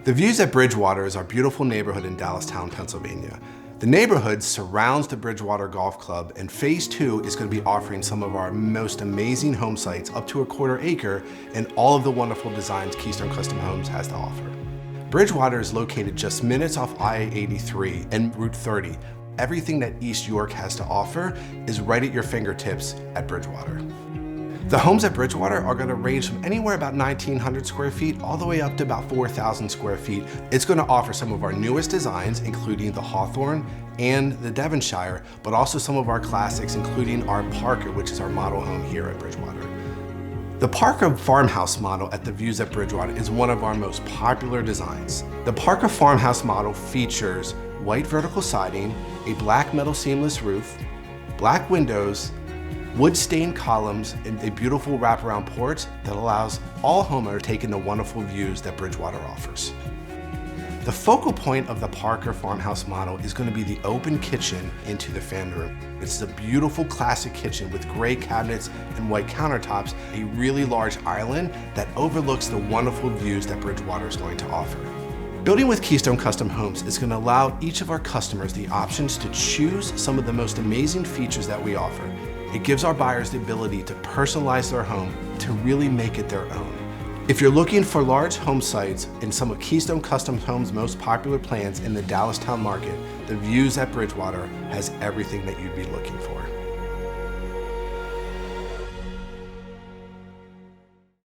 The Views at Bridgewater is our beautiful neighborhood in Dallastown, Pennsylvania. The neighborhood surrounds the Bridgewater Golf Club, and Phase 2 is going to be offering some of our most amazing home sites up to a quarter acre and all of the wonderful designs Keystone Custom Homes has to offer. Bridgewater is located just minutes off I-83 and Route 30. Everything that East York has to offer is right at your fingertips at Bridgewater. The homes at Bridgewater are going to range from anywhere about 1,900 square feet all the way up to about 4,000 square feet. It's going to offer some of our newest designs, including the Hawthorne and the Devonshire, but also some of our classics, including our Parker, which is our model home here at Bridgewater. The Parker farmhouse model at the Views at Bridgewater is one of our most popular designs. The Parker farmhouse model features white vertical siding, a black metal seamless roof, black windows, wood-stained columns, and a beautiful wraparound porch that allows all homeowners to take in the wonderful views that Bridgewater offers. The focal point of the Parker farmhouse model is going to be the open kitchen into the family room. It's a beautiful classic kitchen with gray cabinets and white countertops, a really large island that overlooks the wonderful views that Bridgewater is going to offer. Building with Keystone Custom Homes is going to allow each of our customers the options to choose some of the most amazing features that we offer. It gives our buyers the ability to personalize their home to really make it their own. If you're looking for large home sites in some of Keystone Custom Homes' most popular plans in the Dallastown market, the Views at Bridgewater has everything that you'd be looking for.